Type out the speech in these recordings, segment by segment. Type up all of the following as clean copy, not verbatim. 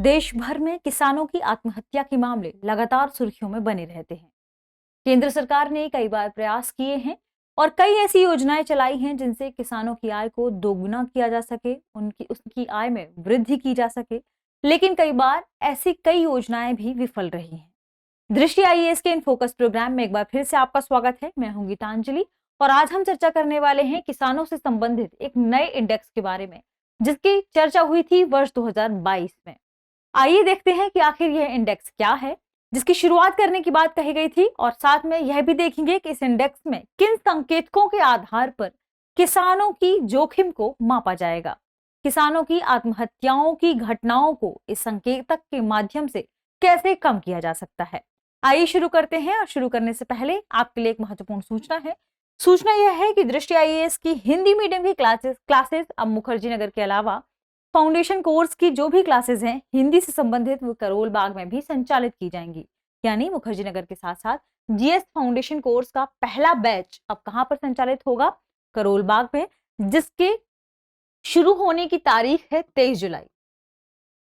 देश भर में किसानों की आत्महत्या के मामले लगातार सुर्खियों में बने रहते हैं। केंद्र सरकार ने कई बार प्रयास किए हैं और कई ऐसी योजनाएं चलाई हैं जिनसे किसानों की आय को दोगुना किया जा सके, उनकी उसकी आय में वृद्धि की जा सके। लेकिन कई बार ऐसी कई योजनाएं भी विफल रही हैं। दृष्टि आईएएस के इन फोकस प्रोग्राम में एक बार फिर से आपका स्वागत है। मैं हूं गीतांजलि और आज हम चर्चा करने वाले हैं किसानों से संबंधित एक नए इंडेक्स के बारे में, जिसकी चर्चा हुई थी वर्ष 2022 में। आइए देखते हैं कि आखिर यह इंडेक्स क्या है जिसकी शुरुआत करने की बात कही गई थी, और साथ में यह भी देखेंगे कि इस इंडेक्स में किन संकेतकों के आधार पर किसानों की जोखिम को मापा जाएगा। किसानों की आत्महत्याओं की घटनाओं को इस संकेतक के माध्यम से कैसे कम किया जा सकता है। आइए शुरू करते हैं, और शुरू करने से पहले आपके लिए एक महत्वपूर्ण सूचना है। सूचना यह है कि दृष्टि आईएएस की हिंदी मीडियम की क्लासेस अब मुखर्जी नगर के अलावा फाउंडेशन कोर्स की जो भी क्लासेस हैं हिंदी से संबंधित, वो करोल बाग में भी संचालित की जाएंगी। यानी मुखर्जी नगर के साथ साथ जीएस फाउंडेशन कोर्स का पहला बैच अब कहां पर संचालित होगा? करोल बाग में, जिसके शुरू होने की तारीख है 23 जुलाई।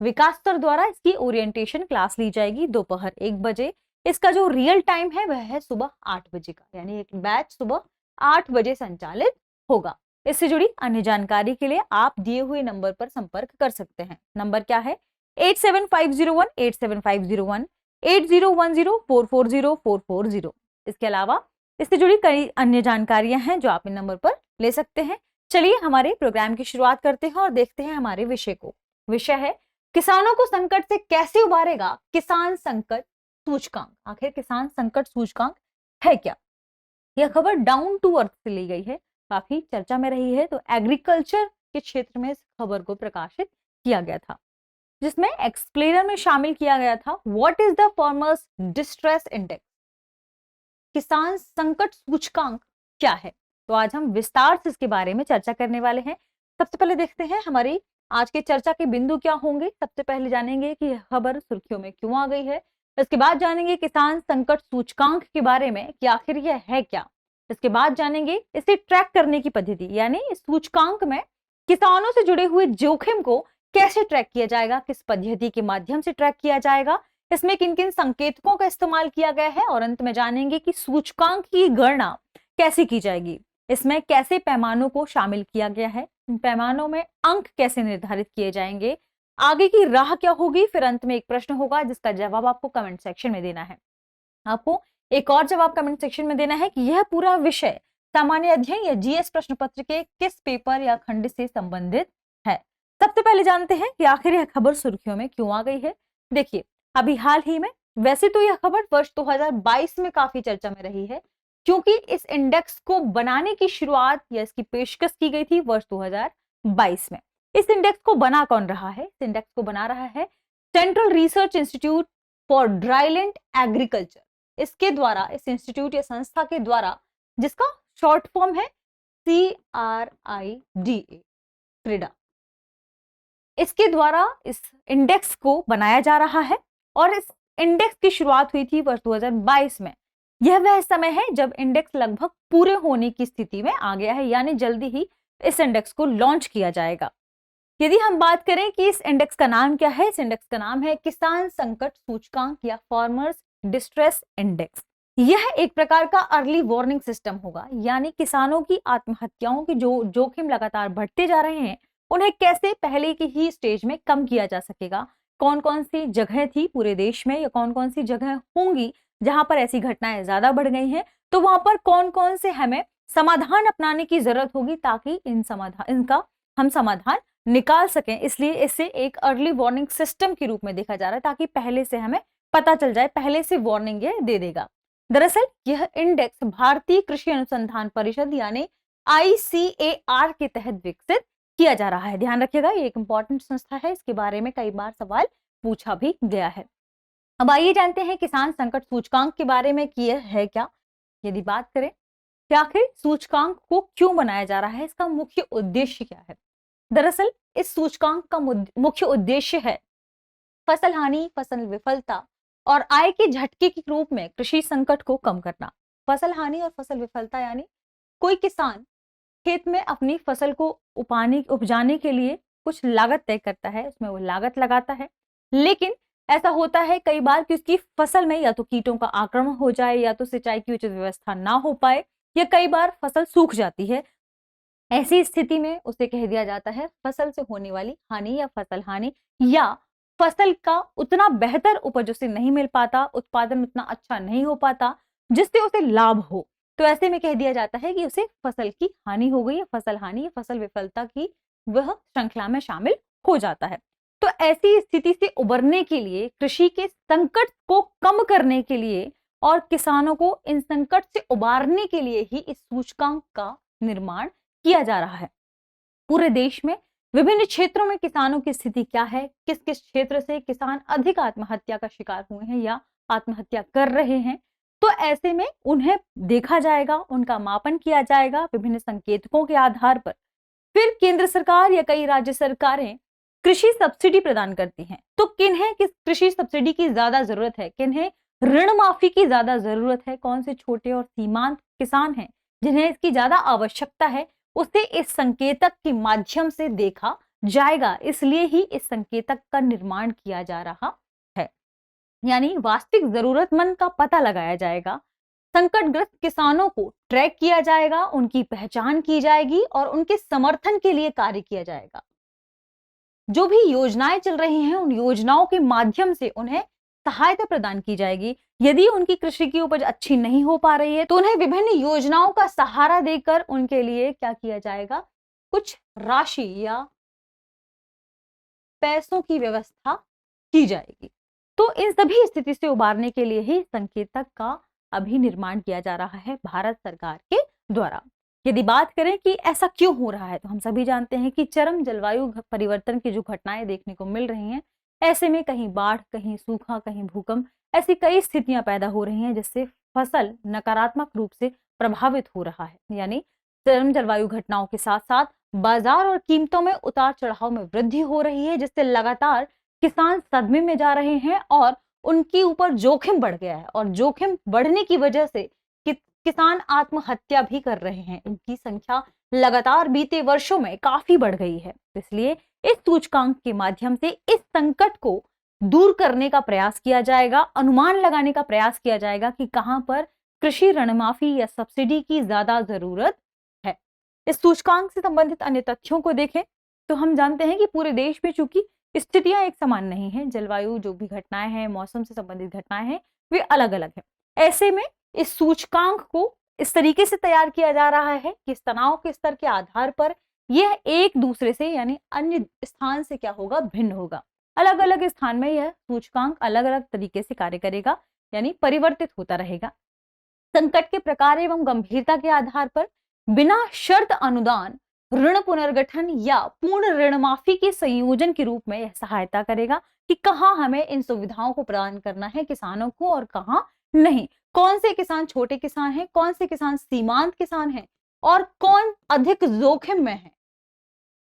विकास स्तर द्वारा इसकी ओरिएंटेशन क्लास ली जाएगी दोपहर 1 बजे। इसका जो रियल टाइम है वह है सुबह 8 बजे का, यानी एक बैच सुबह 8 बजे संचालित होगा। इससे जुड़ी अन्य जानकारी के लिए आप दिए हुए नंबर पर संपर्क कर सकते हैं। नंबर क्या है? 87501 87501 8010440440। इसके अलावा इससे जुड़ी कई अन्य जानकारियां हैं जो आप इन नंबर पर ले सकते हैं। चलिए हमारे प्रोग्राम की शुरुआत करते हैं और देखते हैं हमारे विषय को। विषय है किसानों को संकट से कैसे उबारेगा किसान संकट सूचकांक। आखिर किसान संकट सूचकांक है क्या? यह खबर डाउन टू अर्थ से ली गई है, काफी चर्चा में रही है। तो एग्रीकल्चर के क्षेत्र में इस खबर को प्रकाशित किया गया था, जिसमें एक्सप्लेनर में शामिल किया गया था what is the farmers distress index. किसान संकट सूचकांक क्या है? तो आज हम विस्तार से इसके बारे में चर्चा करने वाले हैं। सबसे पहले देखते हैं हमारी आज के चर्चा के बिंदु क्या होंगे। सबसे पहले जानेंगे कि यह खबर सुर्खियों में क्यों आ गई है। इसके बाद जानेंगे किसान संकट सूचकांक के बारे में कि आखिर यह है क्या। इसके बाद जानेंगे इसे ट्रैक करने की पद्धति, यानी इस सूचकांक में किसानों से जुड़े हुए जोखिम को कैसे ट्रैक किया जाएगा, किस पद्धति के माध्यम से ट्रैक किया जाएगा, इसमें किन किन संकेतकों का इस्तेमाल किया गया है, और अंत में जानेंगे कि सूचकांक की गणना कैसे की जाएगी, इसमें कैसे पैमानों को शामिल किया गया है, इन पैमानों में अंक कैसे निर्धारित किए जाएंगे, आगे की राह क्या होगी। फिर अंत में एक प्रश्न होगा जिसका जवाब आपको कमेंट सेक्शन में देना है। आपको एक और जवाब कमेंट सेक्शन में देना है कि यह पूरा विषय सामान्य अध्ययन या जीएस प्रश्न पत्र के किस पेपर या खंड से संबंधित है। सबसे पहले जानते हैं कि आखिर यह खबर सुर्खियों में क्यों आ गई है। देखिए, अभी हाल ही में, वैसे तो यह खबर वर्ष 2022 में काफी चर्चा में रही है, क्योंकि इस इंडेक्स को बनाने की शुरुआत या इसकी पेशकश की गई थी वर्ष 2022 में। इस इंडेक्स को बना कौन रहा है? इस इंडेक्स को बना रहा है central research institute for dryland agriculture. इसके द्वारा, इस इंस्टीट्यूट या संस्था के द्वारा, जिसका शॉर्ट फॉर्म है CRIDA, क्रीडा, इसके द्वारा इस इंडेक्स को बनाया जा रहा है। और इस इंडेक्स की शुरुआत हुई थी वर्ष 2022 में। यह वह समय है जब इंडेक्स लगभग पूरे होने की स्थिति में आ गया है, यानी जल्दी ही इस इंडेक्स को लॉन्च किया जाएगा। यदि हम बात करें कि इस इंडेक्स का नाम क्या है, इस इंडेक्स का नाम है किसान संकट सूचकांक या फार्मर्स डिस्ट्रेस इंडेक्स। यह एक प्रकार का अर्ली वार्निंग सिस्टम होगा, यानी किसानों की आत्महत्याओं की जो जोखिम लगातार बढ़ते जा रहे हैं, उन्हें कैसे पहले की ही स्टेज में कम किया जा सकेगा। कौन कौन सी जगह थी पूरे देश में, या कौन कौन सी जगह होंगी जहां पर ऐसी घटनाएं ज्यादा बढ़ गई हैं, तो वहां पर कौन कौन से हमें समाधान अपनाने की जरूरत होगी ताकि इनका हम समाधान निकाल सकें। इसलिए इसे एक अर्ली वार्निंग सिस्टम के रूप में देखा जा रहा है, ताकि पहले से हमें पता चल जाए, पहले से वार्निंग ये दे देगा। दरअसल यह इंडेक्स भारतीय कृषि अनुसंधान परिषद यानी ICAR के तहत विकसित किया जा रहा है। ध्यान रखिएगा, ये एक इंपॉर्टेंट संस्था है, इसके बारे में कई बार सवाल पूछा भी गया है। अब आइए जानते हैं किसान संकट सूचकांक के बारे में कि यह है क्या। यदि बात करें कि आखिर सूचकांक को क्यों बनाया जा रहा है, इसका मुख्य उद्देश्य क्या है। दरअसल इस सूचकांक का मुख्य उद्देश्य है फसल हानि, फसल विफलता और आय के झटके के रूप में कृषि संकट को कम करना। फसल हानि और फसल विफलता यानी कोई किसान खेत में अपनी फसल को उपजाने के लिए कुछ लागत तय करता है, उसमें वो लागत लगाता है, लेकिन ऐसा होता है कई बार कि उसकी फसल में या तो कीटों का आक्रमण हो जाए, या तो सिंचाई की उचित व्यवस्था ना हो पाए, या कई बार फसल सूख जाती है। ऐसी स्थिति में उसे कह दिया जाता है फसल से होने वाली हानि या फसल हानि, या फसल का उतना बेहतर उपज उसे नहीं मिल पाता, उत्पादन उतना अच्छा नहीं हो पाता जिससे उसे लाभ हो। तो ऐसे में कह दिया जाता है कि उसे फसल की हानि हो गई है, फसल हानि या फसल विफलता की वह श्रृंखला में शामिल हो जाता है। तो ऐसी स्थिति से उबरने के लिए, कृषि के संकट को कम करने के लिए और किसानों को इन संकट से उबारने के लिए ही इस सूचकांक का निर्माण किया जा रहा है। पूरे देश में विभिन्न क्षेत्रों में किसानों की स्थिति क्या है, किस किस क्षेत्र से किसान अधिक आत्महत्या का शिकार हुए हैं या आत्महत्या कर रहे हैं, तो ऐसे में उन्हें देखा जाएगा, उनका मापन किया जाएगा विभिन्न संकेतकों के आधार पर। फिर केंद्र सरकार या कई राज्य सरकारें कृषि सब्सिडी प्रदान करती हैं। तो किन्हें किस कृषि सब्सिडी की ज्यादा जरूरत है, किन्हें ऋण माफी की ज्यादा जरूरत है, कौन से छोटे और सीमांत किसान हैं जिन्हें इसकी ज्यादा आवश्यकता है, उसे इस संकेतक के माध्यम से देखा जाएगा। इसलिए ही इस संकेतक का निर्माण किया जा रहा है, यानी वास्तविक जरूरतमंद का पता लगाया जाएगा, संकटग्रस्त किसानों को ट्रैक किया जाएगा, उनकी पहचान की जाएगी और उनके समर्थन के लिए कार्य किया जाएगा। जो भी योजनाएं चल रही हैं उन योजनाओं के माध्यम से उन्हें सहायता प्रदान की जाएगी। यदि उनकी कृषि की उपज अच्छी नहीं हो पा रही है तो उन्हें विभिन्न योजनाओं का सहारा देकर उनके लिए क्या किया जाएगा, कुछ राशि या पैसों की व्यवस्था की जाएगी। तो इन सभी स्थिति से उबारने के लिए ही संकेतक का अभी निर्माण किया जा रहा है भारत सरकार के द्वारा। यदि बात करें कि ऐसा क्यों हो रहा है, तो हम सभी जानते हैं कि चरम जलवायु परिवर्तन की जो घटनाएं देखने को मिल रही हैं, ऐसे में कहीं बाढ़, कहीं सूखा, कहीं भूकंप, ऐसी कई स्थितियां पैदा हो रही हैं जिससे फसल नकारात्मक रूप से प्रभावित हो रहा है। यानी चरम जलवायु घटनाओं के साथ साथ बाजार और कीमतों में उतार चढ़ाव में वृद्धि हो रही है, जिससे लगातार किसान सदमे में जा रहे हैं और उनके ऊपर जोखिम बढ़ गया है। और जोखिम बढ़ने की वजह से किसान आत्महत्या भी कर रहे हैं, इनकी संख्या लगातार बीते वर्षों में काफी बढ़ गई है। इसलिए इस सूचकांक के माध्यम से इस संकट को दूर करने का प्रयास किया जाएगा, अनुमान लगाने का प्रयास किया जाएगा कि कहां पर कृषि ऋण माफी या सब्सिडी की ज्यादा जरूरत है। इस सूचकांक से संबंधित अन्य तथ्यों को देखें तो हम जानते हैं कि पूरे देश में चूंकि स्थितियां एक समान नहीं है, जलवायु जो भी घटनाएं हैं, मौसम से संबंधित घटनाएं हैं, वे अलग अलग हैं। ऐसे में इस सूचकांक को इस तरीके से तैयार किया जा रहा है कि इस तनाव के स्तर के आधार पर यह एक दूसरे से यानी अन्य स्थान से क्या होगा, भिन्न होगा। अलग अलग स्थान में यह सूचकांक अलग अलग तरीके से कार्य करेगा, यानी परिवर्तित होता रहेगा। संकट के प्रकार एवं गंभीरता के आधार पर बिना शर्त अनुदान, ऋण पुनर्गठन या पूर्ण ऋण माफी के संयोजन के रूप में यह सहायता करेगा कि कहां हमें इन सुविधाओं को प्रदान करना है किसानों को और कहां नहीं, कौन से किसान छोटे किसान हैं, कौन से किसान सीमांत किसान हैं और कौन अधिक जोखिम में है,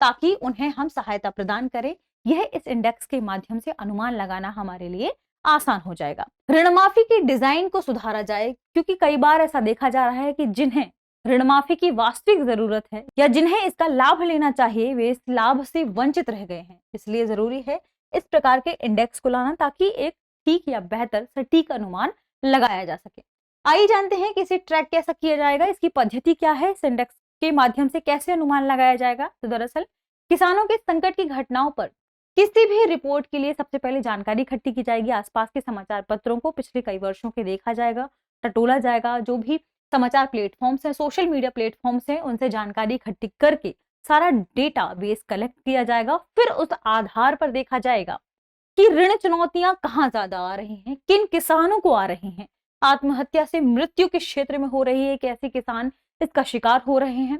ताकि उन्हें हम सहायता प्रदान करें। यह इस इंडेक्स के माध्यम से अनुमान लगाना हमारे लिए आसान हो जाएगा। ऋण माफी की डिजाइन को सुधारा जाए, क्योंकि कई बार ऐसा देखा जा रहा है कि जिन्हें ऋण माफी की वास्तविक जरूरत है या जिन्हें इसका लाभ लेना चाहिए वे इस लाभ से वंचित रह गए हैं। इसलिए जरूरी है इस प्रकार के इंडेक्स को लाना ताकि एक ठीक या बेहतर सटीक अनुमान लगाया जा सके। आइए जानते हैं कि इसे ट्रैक कैसा किया जाएगा, इसकी पद्धति क्या है, इस इंडेक्स के माध्यम से कैसे अनुमान लगाया जाएगा। तो दरअसल किसानों के संकट की घटनाओं पर किसी भी रिपोर्ट के लिए सबसे पहले जानकारी इकट्ठी की जाएगी। आसपास के समाचार पत्रों को पिछले कई वर्षों के देखा जाएगा, टटोला जाएगा, जो भी समाचार प्लेटफॉर्म्स हैं, सोशल मीडिया प्लेटफॉर्म्स हैं, उनसे जानकारी इकट्ठी करके सारा डेटा बेस कलेक्ट किया जाएगा। फिर उस आधार पर देखा जाएगा कि ऋण चुनौतियां कहाँ ज्यादा आ रही हैं, किन किसानों को आ रही हैं, आत्महत्या से मृत्यु किस क्षेत्र में हो रही है, कैसे किसान इसका शिकार हो रहे हैं,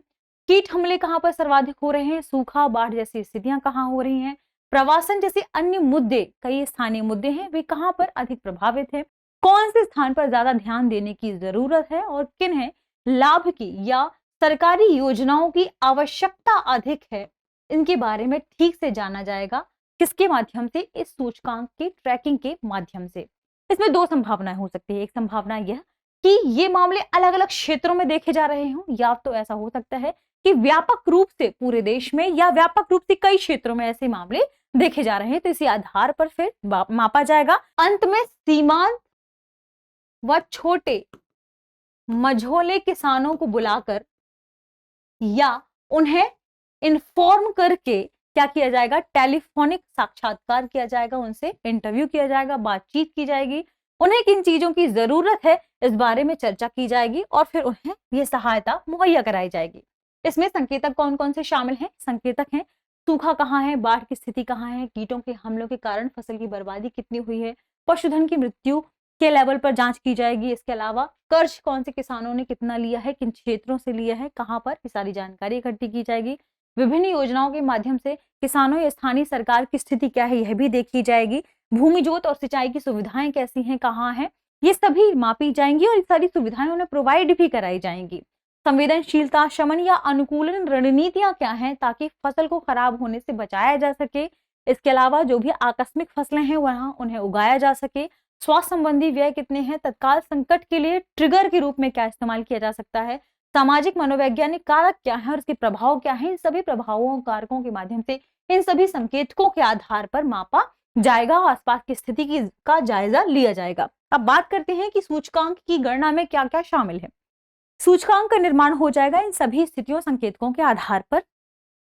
कीट हमले कहाँ पर सर्वाधिक हो रहे हैं, सूखा बाढ़ जैसी स्थितियां कहाँ हो रही हैं, प्रवासन जैसे अन्य मुद्दे, कई स्थानीय मुद्दे हैं, वे कहाँ पर अधिक प्रभावित है, कौन से स्थान पर ज्यादा ध्यान देने की जरूरत है और किन्हें लाभ की या सरकारी योजनाओं की आवश्यकता अधिक है, इनके बारे में ठीक से जाना जाएगा। किसके माध्यम से, इस सूचकांक के ट्रैकिंग के माध्यम से। इसमें दो संभावनाएं हो सकती है। एक संभावना यह कि ये मामले अलग अलग क्षेत्रों में देखे जा रहे हों, या तो ऐसा हो सकता है कि व्यापक रूप से पूरे देश में या व्यापक रूप से कई क्षेत्रों में ऐसे मामले देखे जा रहे हैं, तो इसी आधार पर फिर मापा जाएगा। अंत में सीमांत व छोटे मझोले किसानों को बुलाकर या उन्हें इन्फॉर्म करके क्या किया जाएगा, टेलीफोनिक साक्षात्कार किया जाएगा, उनसे इंटरव्यू किया जाएगा, बातचीत की जाएगी, उन्हें किन चीजों की जरूरत है इस बारे में चर्चा की जाएगी और फिर उन्हें यह सहायता मुहैया कराई जाएगी। इसमें संकेतक कौन कौन से शामिल हैं? संकेतक हैं सूखा कहाँ है, बाढ़ की स्थिति कहाँ है, कीटों के हमलों के कारण फसल की बर्बादी कितनी हुई है, पशुधन की मृत्यु के लेवल पर जांच की जाएगी। इसके अलावा कर्ज कौन से किसानों ने कितना लिया है, किन क्षेत्रों से लिया है, कहां पर, ये सारी जानकारी इकट्ठी की जाएगी। विभिन्न योजनाओं के माध्यम से किसानों या स्थानीय सरकार की स्थिति क्या है यह भी देखी जाएगी। भूमि जोत और सिंचाई की सुविधाएं कैसी हैं, कहाँ हैं, ये सभी मापी जाएंगी और ये सारी सुविधाएं उन्हें प्रोवाइड भी कराई जाएंगी। संवेदनशीलता, शमन या अनुकूलन रणनीतियां क्या हैं ताकि फसल को खराब होने से बचाया जा सके। इसके अलावा जो भी आकस्मिक फसलें हैं वहां उन्हें उगाया जा सके। स्वास्थ्य संबंधी व्यय कितने हैं, तत्काल संकट के लिए ट्रिगर के रूप में क्या इस्तेमाल किया जा सकता है, सामाजिक मनोवैज्ञानिक कारक क्या है और उसके प्रभाव क्या है, इन सभी प्रभावों कारकों के माध्यम से इन सभी संकेतकों के आधार पर मापा जाएगा, आसपास की स्थिति का जायजा लिया जाएगा। अब बात करते हैं कि सूचकांक की गणना में क्या क्या शामिल है। सूचकांक का निर्माण हो जाएगा इन सभी स्थितियों संकेतकों के आधार पर।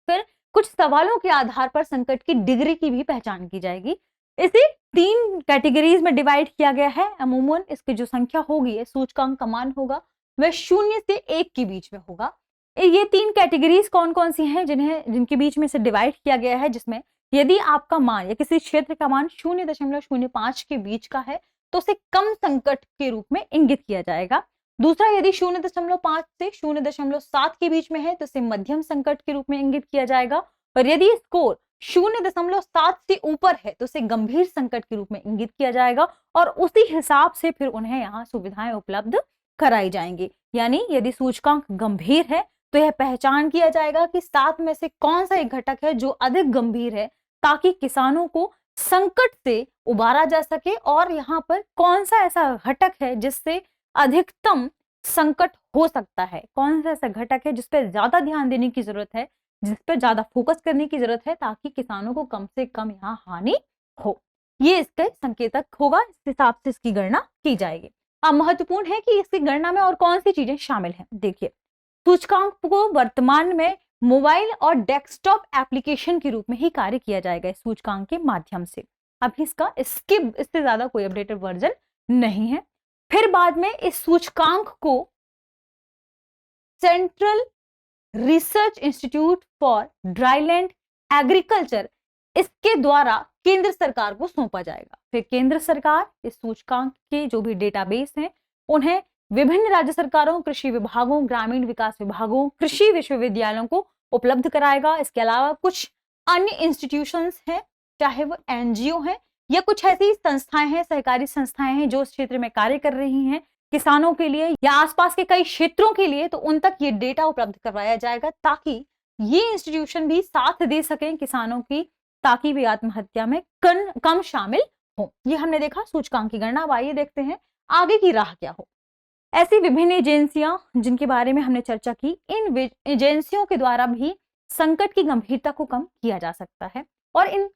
फिर कुछ सवालों के आधार पर संकट की डिग्री की भी पहचान की जाएगी। इसे 3 कैटेगरीज में डिवाइड किया गया है। अमूमन इसकी जो संख्या होगी, सूचकांक का मान होगा वह 0 से 1 के बीच में होगा। ये 3 कैटेगरीज कौन कौन सी हैं जिनके बीच में से डिवाइड किया गया है, जिसमें यदि आपका मान या किसी क्षेत्र का मान 0.05 के बीच का है तो उसे कम संकट के रूप में इंगित किया जाएगा। दूसरा, यदि 0.5 से 0.7 के बीच में है तो इसे मध्यम संकट के रूप में इंगित किया जाएगा और यदि स्कोर 0.7 से ऊपर है तो उसे गंभीर संकट के रूप में इंगित किया जाएगा और उसी हिसाब से फिर उन्हें यहाँ सुविधाएं उपलब्ध कराई जाएंगी। यानी यदि सूचकांक गंभीर है तो यह पहचान किया जाएगा कि 7 में से कौन सा एक घटक है जो अधिक गंभीर है ताकि किसानों को संकट से उबारा जा सके और यहाँ पर कौन सा ऐसा घटक है जिससे अधिकतम संकट हो सकता है, कौन सा ऐसा घटक है जिस पर ज्यादा ध्यान देने की जरूरत है, जिस पर ज्यादा फोकस करने की जरूरत है ताकि किसानों को कम से कम यहाँ हानि हो। ये इसके संकेतक होगा, इस हिसाब से इसकी गणना की जाएगी। अब महत्वपूर्ण है कि इसकी गणना में और कौन सी चीजें शामिल हैं। देखिए, सूचकांक को वर्तमान में मोबाइल और डेस्कटॉप एप्लीकेशन के रूप में ही कार्य किया जाएगा इस सूचकांक के माध्यम से। अभी इससे ज्यादा कोई अपडेटेड वर्जन नहीं है। फिर बाद में इस सूचकांक को central research institute for dryland agriculture, इसके द्वारा केंद्र सरकार को सौंपा जाएगा। फिर केंद्र सरकार इस सूचकांक के जो भी डेटाबेस हैं उन्हें विभिन्न राज्य सरकारों, कृषि विभागों, ग्रामीण विकास विभागों, कृषि विश्वविद्यालयों को उपलब्ध कराएगा। इसके अलावा कुछ अन्य इंस्टीट्यूशंस हैं, चाहे वो एनजीओ हैं या कुछ ऐसी संस्थाएं हैं, सहकारी संस्थाएं हैं जो इस क्षेत्र में कार्य कर रही हैं किसानों के लिए या आसपास के कई क्षेत्रों के लिए, तो उन तक ये डेटा उपलब्ध करवाया जाएगा ताकि ये इंस्टीट्यूशन भी साथ दे सकें किसानों की, ताकि वे आत्महत्या में कम शामिल हो। ये हमने देखा सूचकांक की गणना। अब आइए देखते हैं आगे की राह क्या हो। ऐसी विभिन्न एजेंसियां जिनके बारे में हमने चर्चा की, इन एजेंसियों के द्वारा भी संकट की गंभीरता को कम किया जा सकता है और इन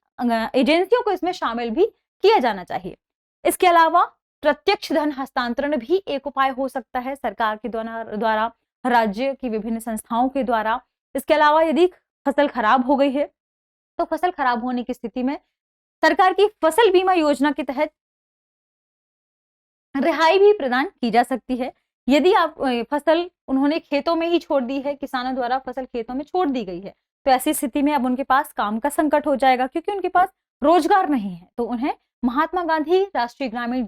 एजेंसियों को इसमें शामिल भी किया जाना चाहिए। इसके अलावा प्रत्यक्ष धन हस्तांतरण भी एक उपाय हो सकता है सरकार के द्वारा, राज्य की विभिन्न संस्थाओं के द्वारा। इसके अलावा यदि फसल खराब हो गई है तो फसल खराब होने की स्थिति में सरकार की फसल बीमा योजना के तहत रिहाई भी प्रदान की जा सकती है। यदि आप फसल उन्होंने खेतों में ही छोड़ दी है, किसानों द्वारा फसल खेतों में छोड़ दी गई है, तो ऐसी स्थिति में अब उनके पास काम का संकट हो जाएगा क्योंकि उनके पास रोजगार नहीं है, तो उन्हें महात्मा गांधी राष्ट्रीय ग्रामीण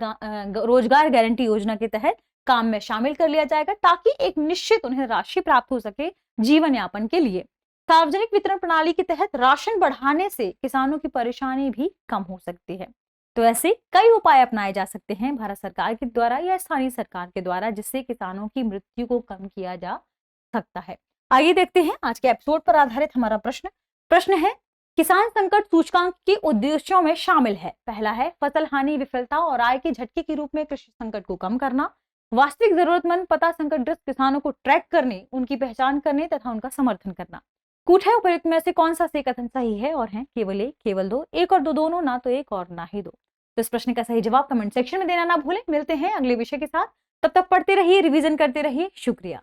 रोजगार गारंटी योजना के तहत काम में शामिल कर लिया जाएगा ताकि एक निश्चित उन्हें राशि प्राप्त हो सके जीवन यापन के लिए। सार्वजनिक वितरण प्रणाली के तहत राशन बढ़ाने से किसानों की परेशानी भी कम हो सकती है। तो ऐसे कई उपाय अपनाए जा सकते हैं भारत सरकार के द्वारा या स्थानीय सरकार के द्वारा जिससे किसानों की मृत्यु को कम किया जा सकता है। आइए देखते हैं आज के एपिसोड पर आधारित हमारा प्रश्न है, किसान संकट सूचकांक के उद्देश्यों में शामिल है। पहला है फसल हानि, विफलता और आय के झटके के रूप में कृषि संकट को कम करना। वास्तविक जरूरतमंद पता संकटग्रस्त किसानों को ट्रैक करने, उनकी पहचान करने तथा उनका समर्थन करना। कूट है उपयुक्त में से कौन सा कथन सही है? और है केवल एक, केवल दो, एक और दो दोनों, ना तो एक और ना ही दो। तो इस प्रश्न का सही जवाब कमेंट सेक्शन में देना ना भूलें। मिलते हैं अगले विषय के साथ, तब तक पढ़ते रहिए, रिवीजन करते रहिए। शुक्रिया।